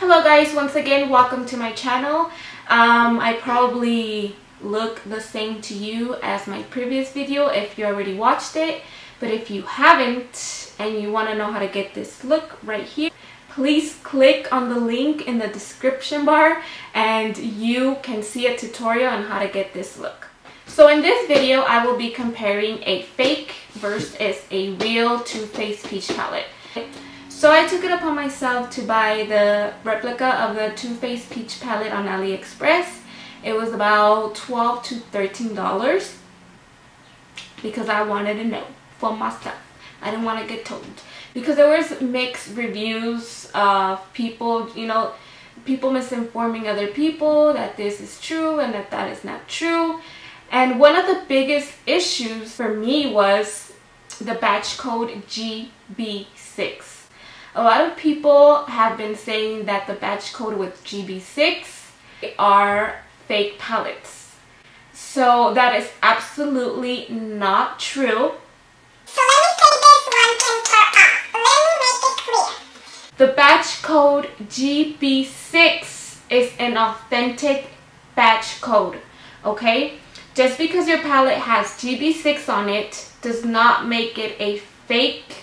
Hello guys, once again welcome to my channel. I probably look the same to you as my previous video if you already watched it, but if you haven't and you want to know how to get this look right here, please click on the link in the description bar and you can see a tutorial on how to get this look. So in this video I will be comparing a fake versus a real Too Faced peach palette. So I took it upon myself to buy the replica of the Too Faced peach palette on AliExpress. It was about $12 to $13 because I wanted to know for myself. I didn't want to get told because there was mixed reviews of people, people misinforming other people that this is true and that is not true. And one of the biggest issues for me was the batch code GB6. A lot of people have been saying that the batch code with GB6 are fake palettes. So that is absolutely not true. So let me say this one thing for all. Let me make it clear. The batch code GB6 is an authentic batch code, okay? Just because your palette has GB6 on it does not make it a fake.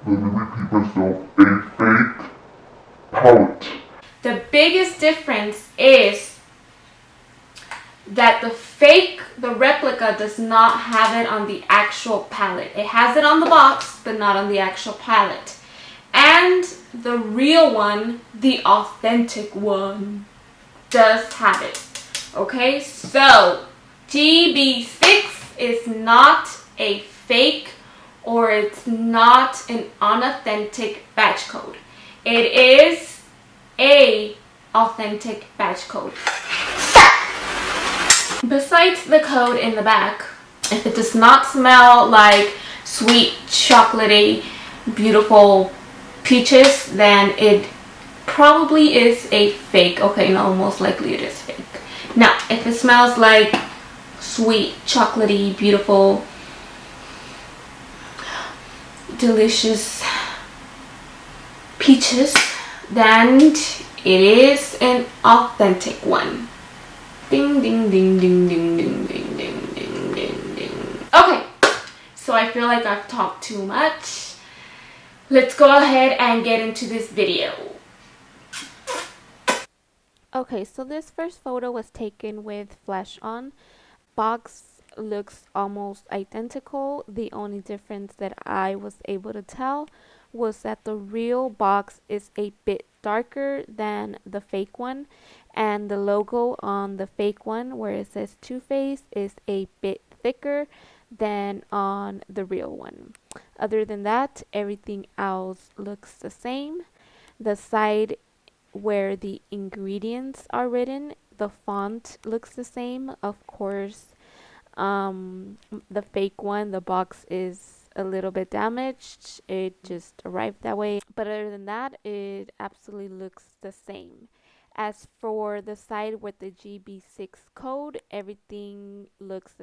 Let me repeat myself, a fake palette. The biggest difference is that the replica does not have it on the actual palette. It has it on the box, but not on the actual palette. And the real one, the authentic one, does have it. Okay, so GB6 is not a fake or it's not an unauthentic batch code. It is a authentic batch code. Besides the code in the back, if it does not smell like sweet, chocolatey, beautiful peaches, then it probably is a fake. Okay, no, most likely it is fake. Now, if it smells like sweet, chocolatey, beautiful, delicious peaches, then it is an authentic one. Ding ding ding ding ding ding ding ding ding ding ding. Okay, so I feel like I've talked too much. Let's go ahead and get into this video. Okay, so this first photo was taken with flash on. Box looks almost identical. The only difference that I was able to tell was that the real box is a bit darker than the fake one, and the logo on the fake one where it says Too Faced is a bit thicker than on the real one. Other than that, everything else looks the same. The side where the ingredients are written, the font looks the same. Of course, the fake one, the box is a little bit damaged. It just arrived that way. But other than that, it absolutely looks the same. As for the side with the GB6 code, everything looks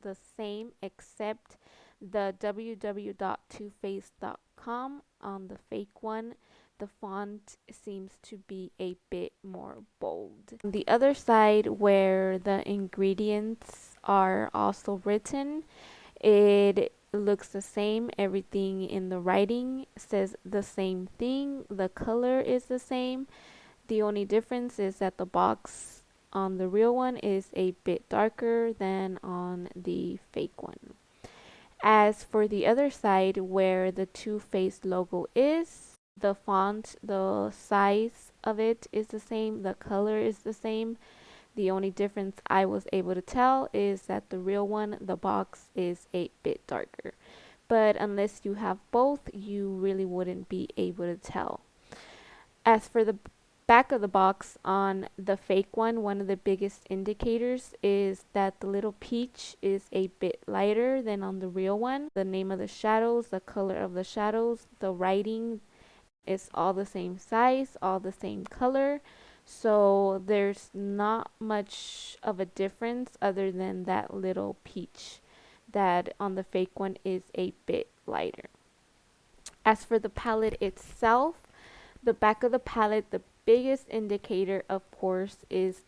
the same except the www.toofaced.com on the fake one. The font seems to be a bit more bold. On the other side where the ingredients are also written, it looks the same. Everything in the writing says the same thing. The color is the same. The only difference is that the box on the real one is a bit darker than on the fake one. As for the other side where the Too Faced logo is, the font, the size of it is the same, the color is the same. The only difference I was able to tell is that the real one, the box is a bit darker. But unless you have both, you really wouldn't be able to tell. As for the back of the box on the fake one of the biggest indicators is that the little peach is a bit lighter than on the real one. The name of the shadows, the color of the shadows, the writing, it's all the same size, all the same color. So there's not much of a difference other than that little peach that on the fake one is a bit lighter. As for the palette itself, The back of the palette, the biggest indicator, of course, is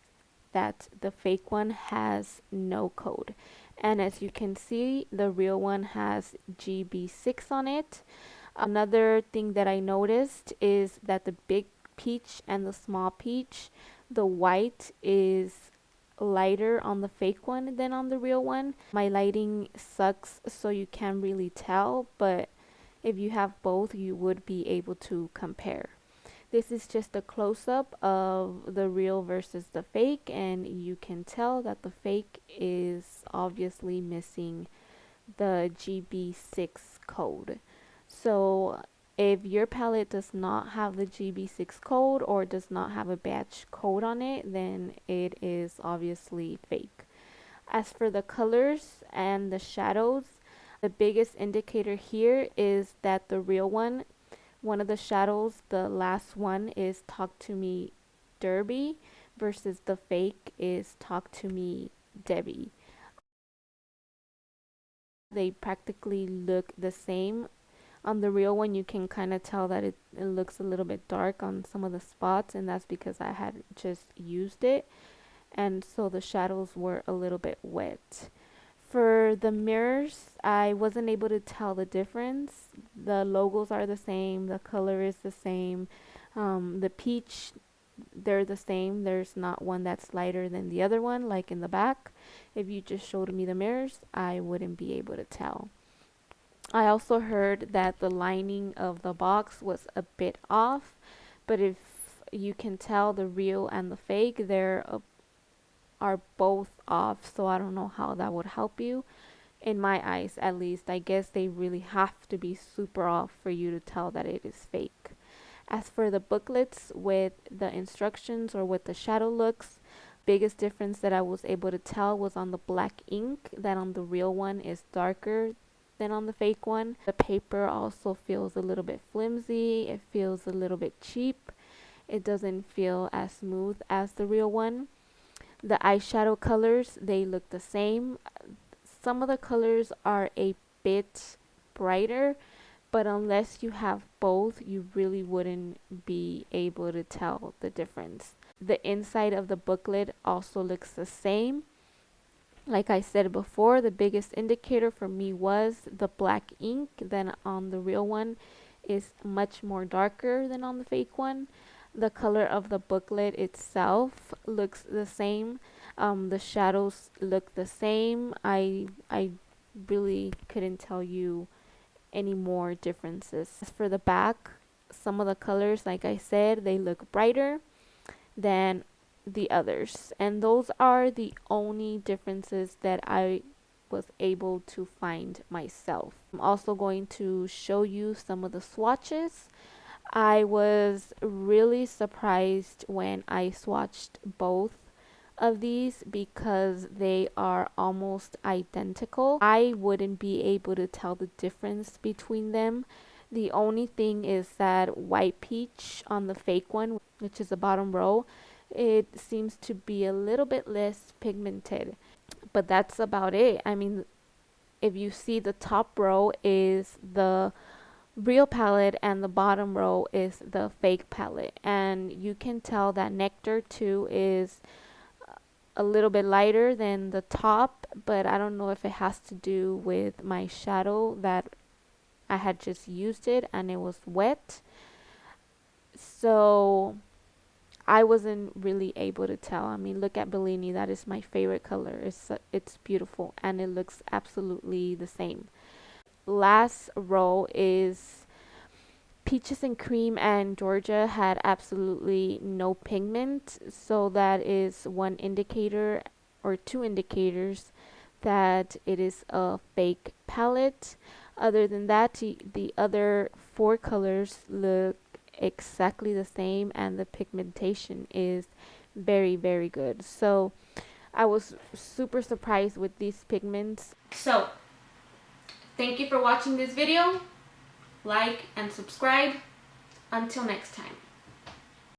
that the fake one has no code. And as you can see, the real one has GB6 on it. Another thing that I noticed is that the big peach and the small peach, the white is lighter on the fake one than on the real one. My lighting sucks, so you can't really tell, but if you have both, you would be able to compare. This is just a close-up of the real versus the fake, and you can tell that the fake is obviously missing the GB6 code. So if your palette does not have the GB6 code or does not have a batch code on it, then it is obviously fake. As for the colors and the shadows, the biggest indicator here is that the real one of the shadows, the last one, is Talk to Me Derby versus the fake is Talk to Me Debbie. They practically look the same. On the real one, you can kind of tell that it looks a little bit dark on some of the spots, and that's because I had just used it, and so the shadows were a little bit wet. For the mirrors, I wasn't able to tell the difference. The logos are the same, the color is the same, the peach, they're the same. There's not one that's lighter than the other one, like in the back. If you just showed me the mirrors, I wouldn't be able to tell. I also heard that the lining of the box was a bit off, but if you can tell the real and the fake, are both off, so I don't know how that would help you. In my eyes, at least, I guess they really have to be super off for you to tell that it is fake. As for the booklets with the instructions or with the shadow looks, biggest difference that I was able to tell was on the black ink, that on the real one is darker than on the fake one. The paper also feels a little bit flimsy, it feels a little bit cheap, it doesn't feel as smooth as the real one. The eyeshadow colors, they look the same. Some of the colors are a bit brighter, but unless you have both, you really wouldn't be able to tell the difference. The inside of the booklet also looks the same. Like I said before, the biggest indicator for me was the black ink. Then on the real one is much more darker than on the fake one. The color of the booklet itself looks the same. The shadows look the same. I really couldn't tell you any more differences. As for the back, some of the colors, like I said, they look brighter than the others, and those are the only differences that I was able to find myself. I'm also going to show you some of the swatches. I was really surprised when I swatched both of these because they are almost identical. I wouldn't be able to tell the difference between them. The only thing is that white peach on the fake one, which is the bottom row, it seems to be a little bit less pigmented, but that's about it. I mean, if you see, the top row is the real palette and the bottom row is the fake palette, and you can tell that Nectar 2 is a little bit lighter than the top, but I don't know if it has to do with my shadow that I had just used it and it was wet, so I wasn't really able to tell. I mean, look at Bellini. That is my favorite color. It's beautiful and it looks absolutely the same. Last row is Peaches and Cream, and Georgia had absolutely no pigment, so that is one indicator or two indicators that it is a fake palette. Other than that, the other four colors look exactly the same and the pigmentation is very, very good. So I was super surprised with these pigments. So thank you for watching this video. Like and subscribe. Until next time.